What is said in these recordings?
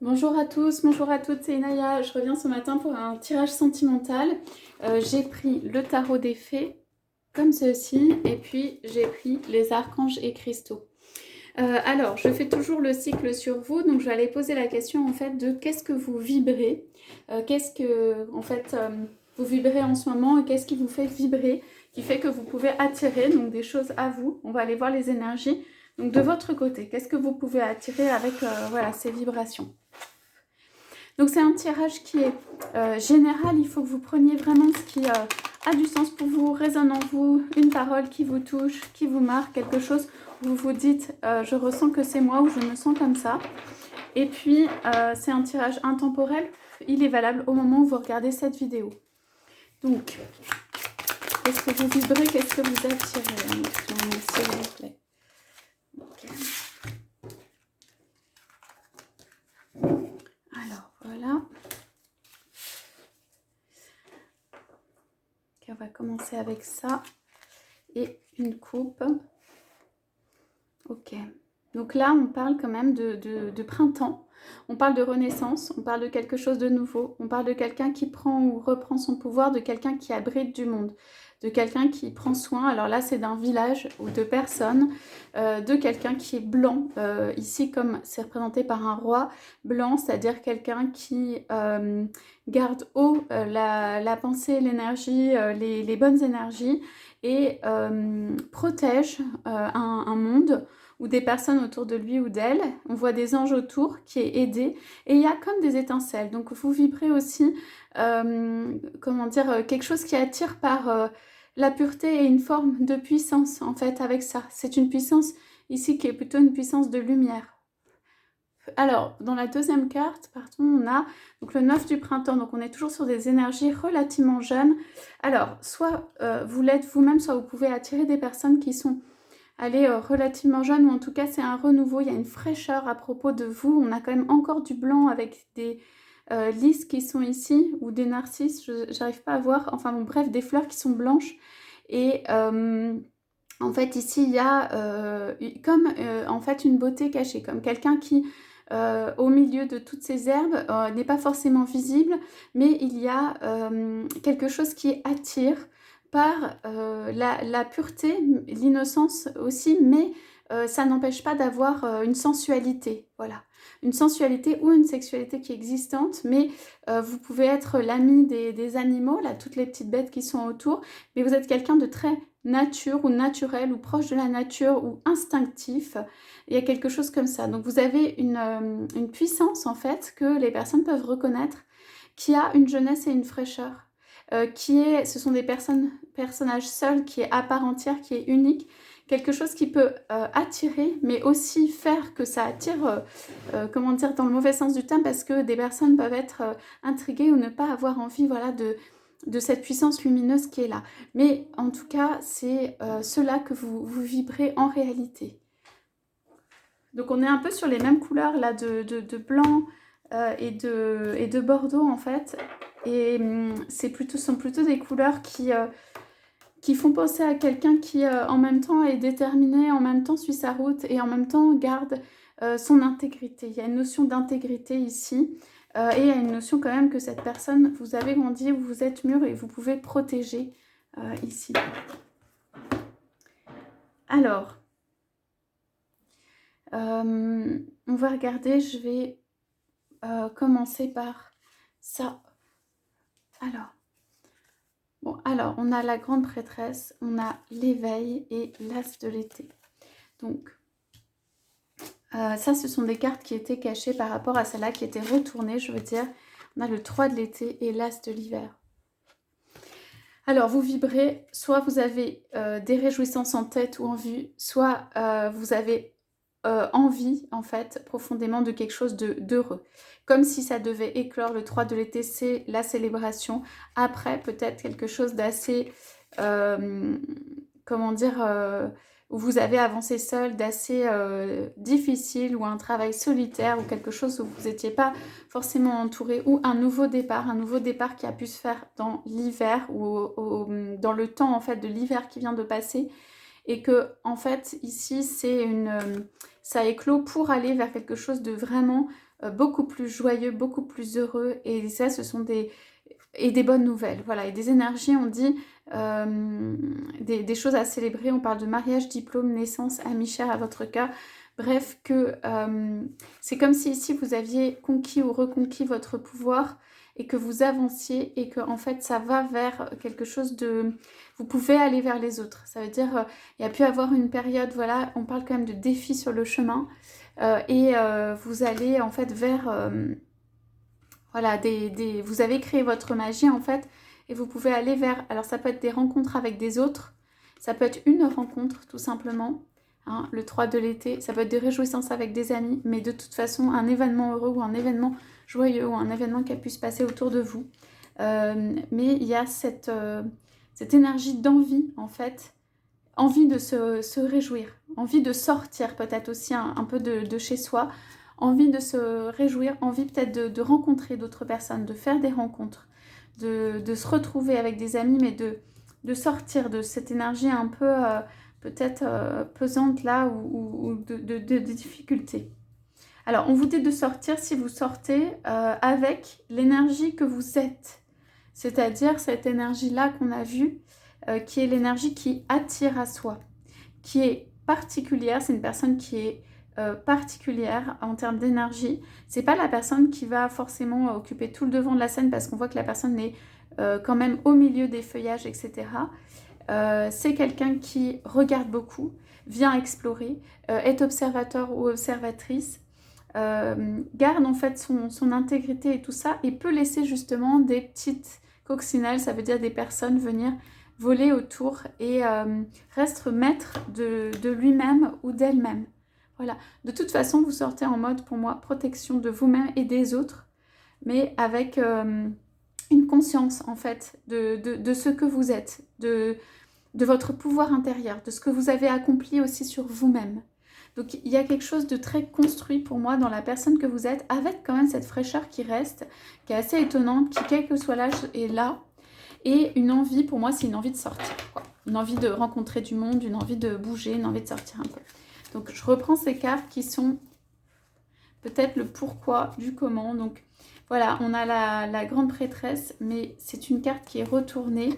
Bonjour à tous, bonjour à toutes, c'est Inaya. Je reviens ce matin pour un tirage sentimental. J'ai pris le tarot des fées, comme ceci, et puis j'ai pris les archanges et cristaux. Alors, je fais toujours le cycle sur vous, donc je vais aller poser la question en fait de qu'est-ce que vous vibrez, qu'est-ce que en fait vous vibrez en ce moment et qu'est-ce qui vous fait vibrer, qui fait que vous pouvez attirer donc des choses à vous. On va aller voir les énergies. Donc de votre côté, qu'est-ce que vous pouvez attirer avec voilà, ces vibrations. Donc c'est un tirage qui est général, il faut que vous preniez vraiment ce qui a du sens pour vous, résonne en vous, une parole qui vous touche, qui vous marque, quelque chose où vous vous dites je ressens que c'est moi ou je me sens comme ça. Et puis c'est un tirage intemporel, il est valable au moment où vous regardez cette vidéo. Donc, qu'est-ce que vous vibrez, qu'est-ce que vous attirez, s'il vous plaît. Okay. Alors, voilà. Okay, on va commencer avec ça. Et une coupe. Ok. Donc là, on parle quand même de printemps. On parle de renaissance. On parle de quelque chose de nouveau. On parle de quelqu'un qui prend ou reprend son pouvoir, de quelqu'un qui abrite du monde, de quelqu'un qui prend soin. Alors là, c'est d'un village ou de personnes, de quelqu'un qui est blanc. Ici, comme c'est représenté par un roi blanc, c'est-à-dire quelqu'un qui garde haut la pensée, l'énergie, les bonnes énergies et protège un monde ou des personnes autour de lui ou d'elle. On voit des anges autour qui est aidé et il y a comme des étincelles. Donc vous vibrez aussi, comment dire, quelque chose qui attire par la pureté et une forme de puissance en fait avec ça. C'est une puissance ici qui est plutôt une puissance de lumière. Alors, dans la deuxième carte, pardon, on a donc le 9 du printemps. Donc, on est toujours sur des énergies relativement jeunes. Alors, soit vous l'êtes vous-même, soit vous pouvez attirer des personnes qui sont allez, relativement jeunes, ou en tout cas, c'est un renouveau. Il y a une fraîcheur à propos de vous. On a quand même encore du blanc avec des lys qui sont ici, ou des narcisses, j'arrive pas à voir. Enfin, bon, bref, des fleurs qui sont blanches. Et en fait, ici, il y a comme en fait une beauté cachée, comme quelqu'un qui, au milieu de toutes ces herbes, n'est pas forcément visible, mais il y a quelque chose qui attire par la pureté, l'innocence aussi, mais ça n'empêche pas d'avoir une sensualité, voilà. Une sensualité ou une sexualité qui est existante, mais vous pouvez être l'ami des animaux, là, toutes les petites bêtes qui sont autour, mais vous êtes quelqu'un de très nature ou naturel ou proche de la nature ou instinctif. Il y a quelque chose comme ça. Donc vous avez une puissance en fait que les personnes peuvent reconnaître, qui a une jeunesse et une fraîcheur. Ce sont des personnages seuls, qui est à part entière, qui est unique, quelque chose qui peut attirer, mais aussi faire que ça attire, comment dire, dans le mauvais sens du terme, parce que des personnes peuvent être intriguées ou ne pas avoir envie, voilà, de cette puissance lumineuse qui est là. Mais en tout cas, c'est cela que vous vibrez en réalité. Donc on est un peu sur les mêmes couleurs là de blanc et de bordeaux en fait. Et sont plutôt des couleurs qui font penser à quelqu'un qui en même temps est déterminé, en même temps suit sa route et en même temps garde son intégrité. Il y a une notion d'intégrité ici. Et il y a une notion quand même que cette personne, vous avez grandi, vous êtes mûr et vous pouvez protéger ici. Alors, on va regarder, je vais commencer par ça. Alors, on a la grande prêtresse, on a l'éveil et l'as de l'été. Donc, ça, ce sont des cartes qui étaient cachées par rapport à celle-là, qui étaient retournées, je veux dire. On a le 3 de l'été et l'as de l'hiver. Alors, vous vibrez, soit vous avez des réjouissances en tête ou en vue, soit vous avez envie, en fait, profondément de quelque chose d'heureux. Comme si ça devait éclore. Le 3 de l'été, c'est la célébration. Après, peut-être quelque chose d'assez, comment dire, où vous avez avancé seul, d'assez difficile, ou un travail solitaire, ou quelque chose où vous n'étiez pas forcément entouré, ou un nouveau départ qui a pu se faire dans l'hiver, ou dans le temps, en fait, de l'hiver qui vient de passer, et que, en fait, ici, ça éclot pour aller vers quelque chose de vraiment beaucoup plus joyeux, beaucoup plus heureux. Et ça, ce sont des bonnes nouvelles. Voilà, et des énergies, on dit des choses à célébrer. On parle de mariage, diplôme, naissance, amis chers à votre cœur. Bref, que c'est comme si ici vous aviez conquis ou reconquis votre pouvoir et que vous avanciez et que en fait ça va vers quelque chose de... Vous pouvez aller vers les autres. Ça veut dire, il y a pu avoir une période, voilà, on parle quand même de défis sur le chemin vous allez en fait vers... voilà, vous avez créé votre magie en fait et vous pouvez aller vers... Alors ça peut être des rencontres avec des autres, ça peut être une rencontre tout simplement. Hein, le 3 de l'été, ça peut être des réjouissances avec des amis, mais de toute façon, un événement heureux ou un événement joyeux ou un événement qui a pu se passer autour de vous. Mais il y a cette énergie d'envie, en fait, envie de se réjouir, envie de sortir peut-être aussi un peu de chez soi, envie de se réjouir, envie peut-être de rencontrer d'autres personnes, de faire des rencontres, de se retrouver avec des amis, mais de sortir de cette énergie un peu... peut-être pesante là ou de difficultés. Alors, on vous dit de sortir si vous sortez avec l'énergie que vous êtes. C'est-à-dire cette énergie-là qu'on a vue, qui est l'énergie qui attire à soi, qui est particulière. C'est une personne qui est particulière en termes d'énergie. C'est pas la personne qui va forcément occuper tout le devant de la scène parce qu'on voit que la personne est quand même au milieu des feuillages, etc. C'est quelqu'un qui regarde beaucoup, vient explorer, est observateur ou observatrice, garde en fait son intégrité et tout ça, et peut laisser justement des petites coccinelles, ça veut dire des personnes venir voler autour et reste maître de lui-même ou d'elle-même. Voilà. De toute façon, vous sortez en mode, pour moi, protection de vous-même et des autres, mais avec... une conscience en fait de ce que vous êtes, de votre pouvoir intérieur, de ce que vous avez accompli aussi sur vous-même. Donc il y a quelque chose de très construit pour moi dans la personne que vous êtes, avec quand même cette fraîcheur qui reste, qui est assez étonnante, qui quel que soit l'âge est là, et une envie, pour moi c'est une envie de sortir, quoi. Une envie de rencontrer du monde, une envie de bouger, une envie de sortir un peu. Donc je reprends ces cartes qui sont peut-être le pourquoi du comment. Donc voilà, on a la grande prêtresse, mais c'est une carte qui est retournée.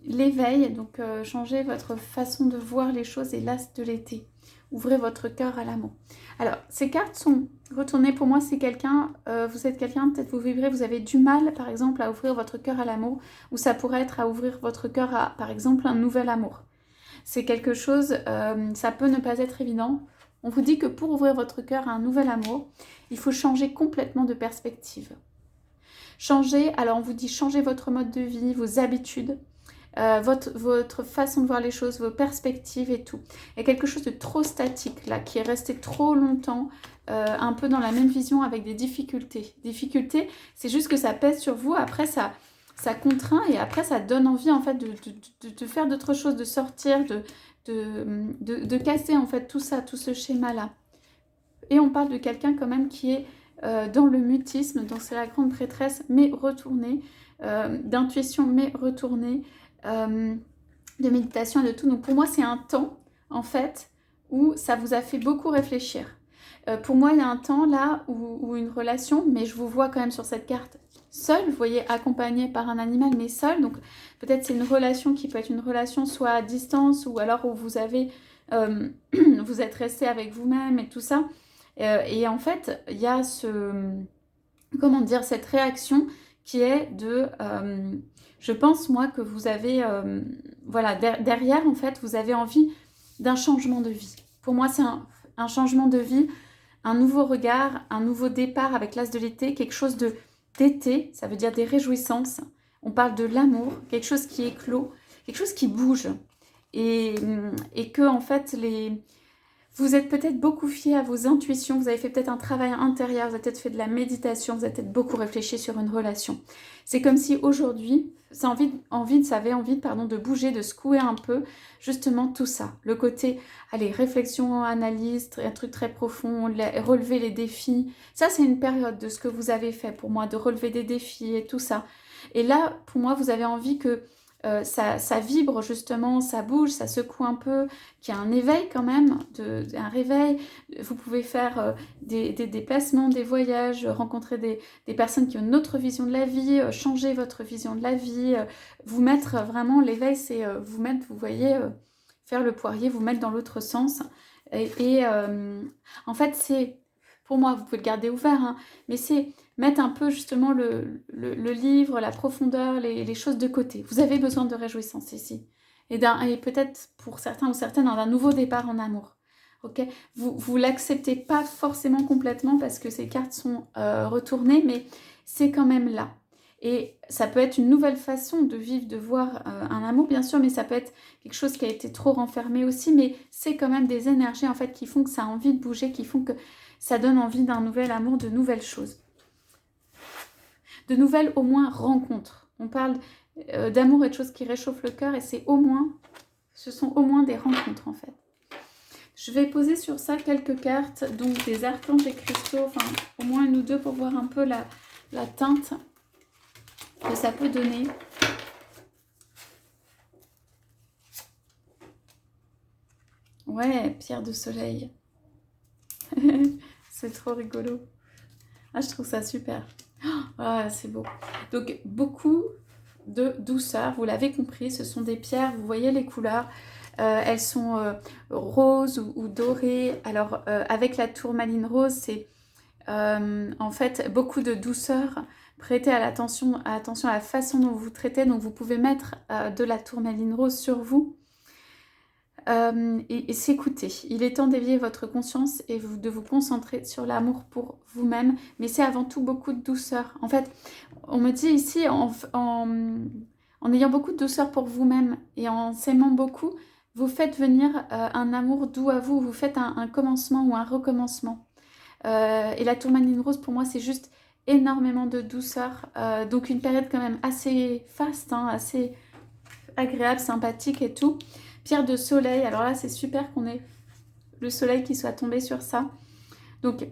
L'éveil, donc changez votre façon de voir les choses, et l'as de l'été. Ouvrez votre cœur à l'amour. Alors, ces cartes sont retournées. Pour moi, c'est quelqu'un, vous êtes quelqu'un, peut-être vous vivrez, vous avez du mal, par exemple, à ouvrir votre cœur à l'amour, ou ça pourrait être à ouvrir votre cœur à, par exemple, un nouvel amour. C'est quelque chose, ça peut ne pas être évident. On vous dit que pour ouvrir votre cœur à un nouvel amour, il faut changer complètement de perspective. Changer, alors on vous dit changer votre mode de vie, vos habitudes, votre façon de voir les choses, vos perspectives et tout. Il y a quelque chose de trop statique là, qui est resté trop longtemps, un peu dans la même vision avec des difficultés. Difficultés, c'est juste que ça pèse sur vous, après ça contraint et après ça donne envie en fait de faire d'autres choses, de sortir, de casser en fait tout ça, tout ce schéma-là. Et on parle de quelqu'un quand même qui est dans le mutisme, donc c'est la grande prêtresse, mais retournée, d'intuition, mais retournée, de méditation et de tout. Donc pour moi, c'est un temps, en fait, où ça vous a fait beaucoup réfléchir. Pour moi, il y a un temps là où une relation, mais je vous vois quand même sur cette carte seule, vous voyez, accompagnée par un animal, mais seule. Donc peut-être c'est une relation qui peut être une relation soit à distance, ou alors où vous avez, vous êtes resté avec vous-même et tout ça. Et en fait, il y a comment dire, cette réaction qui est de... je pense, moi, que vous avez... voilà, derrière, en fait, vous avez envie d'un changement de vie. Pour moi, c'est un changement de vie, un nouveau regard, un nouveau départ avec l'as de l'été, quelque chose d'été, ça veut dire des réjouissances. On parle de l'amour, quelque chose qui éclot, quelque chose qui bouge. Et que, en fait, vous êtes peut-être beaucoup fié à vos intuitions, vous avez fait peut-être un travail intérieur, vous avez peut-être fait de la méditation, vous avez peut-être beaucoup réfléchi sur une relation. C'est comme si aujourd'hui, ça avait envie de bouger, de secouer un peu, justement tout ça. Le côté, allez, réflexion, analyse, un truc très profond, relever les défis. Ça, c'est une période de ce que vous avez fait pour moi, de relever des défis et tout ça. Et là, pour moi, vous avez envie que ça vibre justement, ça bouge, ça secoue un peu, qu'il y a un éveil quand même, un réveil. Vous pouvez faire des déplacements, des voyages, rencontrer des personnes qui ont une autre vision de la vie, changer votre vision de la vie, vous mettre vraiment, l'éveil c'est vous mettre, vous voyez, faire le poirier, vous mettre dans l'autre sens. En fait c'est, pour moi, vous pouvez le garder ouvert, hein, mais c'est mettre un peu justement le livre, la profondeur, les choses de côté. Vous avez besoin de réjouissance ici. Et peut-être pour certains ou certaines, d'un nouveau départ en amour. Okay, vous l'acceptez pas forcément complètement parce que ces cartes sont retournées, mais c'est quand même là. Et ça peut être une nouvelle façon de vivre, de voir un amour, bien sûr, mais ça peut être quelque chose qui a été trop renfermé aussi, mais c'est quand même des énergies en fait qui font que ça a envie de bouger, qui font que ça donne envie d'un nouvel amour, de nouvelles choses. De nouvelles, au moins, rencontres. On parle d'amour et de choses qui réchauffent le cœur et c'est au moins, ce sont au moins des rencontres en fait. Je vais poser sur ça quelques cartes, donc des archanges et cristaux, enfin au moins une ou deux pour voir un peu la teinte que ça peut donner. Ouais, pierre de soleil. C'est trop rigolo. Ah, je trouve ça super. Ah, c'est beau. Donc, beaucoup de douceur, vous l'avez compris, ce sont des pierres, vous voyez les couleurs. Elles sont roses ou dorées. Alors, avec la tourmaline rose, c'est en fait beaucoup de douceur. Prêtez attention à la façon dont vous traitez. Donc, vous pouvez mettre de la tourmaline rose sur vous. Et s'écouter. Il est temps d'éveiller votre conscience et de vous concentrer sur l'amour pour vous-même, mais c'est avant tout beaucoup de douceur. En fait, on me dit ici, en ayant beaucoup de douceur pour vous-même et en s'aimant beaucoup, vous faites venir un amour doux à vous, vous faites un commencement ou un recommencement. Et la tourmaline rose, pour moi, c'est juste énormément de douceur, donc une période quand même assez faste, hein, assez agréable, sympathique et tout. Pierre de soleil, alors là c'est super qu'on ait le soleil qui soit tombé sur ça. Donc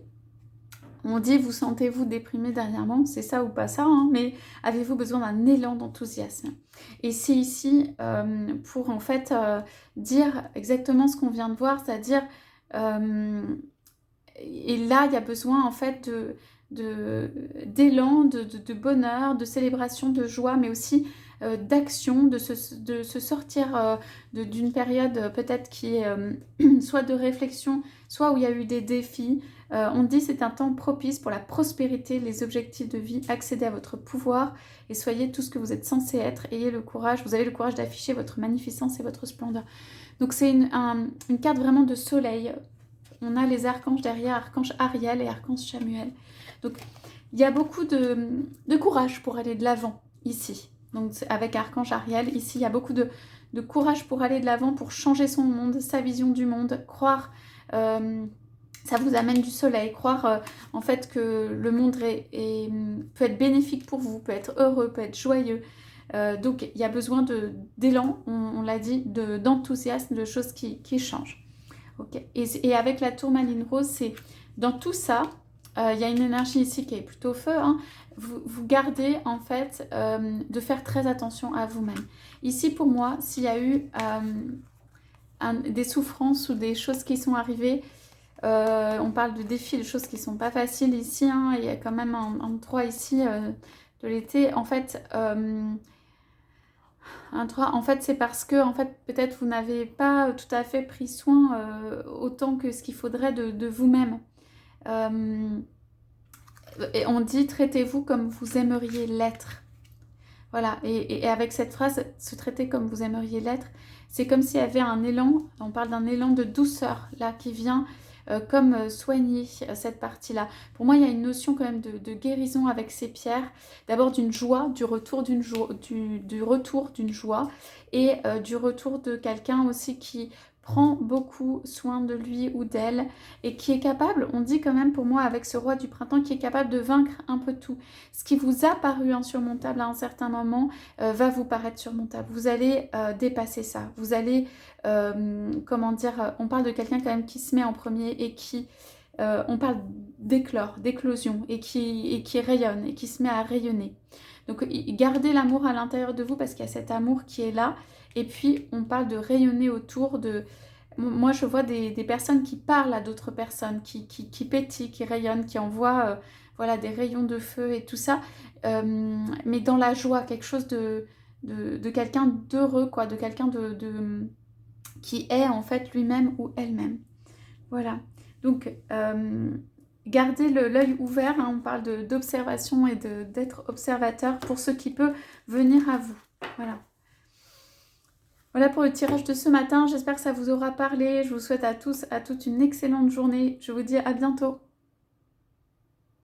on dit, vous sentez-vous déprimé dernièrement, c'est ça ou pas ça, hein, mais avez-vous besoin d'un élan d'enthousiasme? Et c'est ici pour en fait dire exactement ce qu'on vient de voir, c'est-à-dire et là il y a besoin en fait d'élan, de bonheur, de célébration, de joie, mais aussi d'action, de se sortir d'une période peut-être qui est soit de réflexion, soit où il y a eu des défis. On dit c'est un temps propice pour la prospérité, les objectifs de vie, accédez à votre pouvoir et soyez tout ce que vous êtes censé être. Ayez le courage, vous avez le courage d'afficher votre magnificence et votre splendeur. Donc c'est une carte vraiment de soleil. On a les archanges derrière, archange Ariel et archange Samuel. Donc il y a beaucoup de courage pour aller de l'avant ici. Donc avec archange Ariel, ici il y a beaucoup de courage pour aller de l'avant, pour changer son monde, sa vision du monde, croire, ça vous amène du soleil, croire en fait que le monde peut être bénéfique pour vous, peut être heureux, peut être joyeux. Donc il y a besoin d'élan, on l'a dit, d'enthousiasme, de choses qui changent. Okay. Et avec la tourmaline rose, c'est dans tout ça, il y a une énergie ici qui est plutôt feu, hein. Vous gardez en fait de faire très attention à vous-même. Ici pour moi, s'il y a eu des souffrances ou des choses qui sont arrivées, on parle de défis, de choses qui ne sont pas faciles ici, hein. Il y a quand même un 3 ici de l'été, en fait... un 3, en fait, c'est parce que en fait, peut-être vous n'avez pas tout à fait pris soin autant que ce qu'il faudrait de vous-même. Et on dit, traitez-vous comme vous aimeriez l'être. Voilà, et avec cette phrase, se traiter comme vous aimeriez l'être, c'est comme s'il y avait un élan, on parle d'un élan de douceur, là, qui vient comme soigner cette partie-là. Pour moi, il y a une notion quand même de guérison avec ces pierres. D'abord d'une joie, du retour d'une joie, du retour d'une joie et du retour de quelqu'un aussi qui prend beaucoup soin de lui ou d'elle et qui est capable, on dit quand même pour moi avec ce roi du printemps, qui est capable de vaincre un peu tout. Ce qui vous a paru insurmontable à un certain moment va vous paraître surmontable. Vous allez dépasser ça. Vous allez, comment dire, on parle de quelqu'un quand même qui se met en premier et qui on parle d'éclore, d'éclosion, et qui rayonne, et qui se met à rayonner. Donc gardez l'amour à l'intérieur de vous parce qu'il y a cet amour qui est là. Et puis on parle de rayonner autour de... Moi je vois des personnes qui parlent à d'autres personnes, qui pétillent, qui rayonnent, qui envoient voilà, des rayons de feu et tout ça. Mais dans la joie, quelque chose de quelqu'un d'heureux, quoi, de quelqu'un qui est en fait lui-même ou elle-même. Voilà. Donc, gardez l'œil ouvert, hein, on parle d'observation et d'être observateur pour ce qui peut venir à vous. Voilà. Voilà pour le tirage de ce matin. J'espère que ça vous aura parlé. Je vous souhaite à tous, à toutes une excellente journée. Je vous dis à bientôt.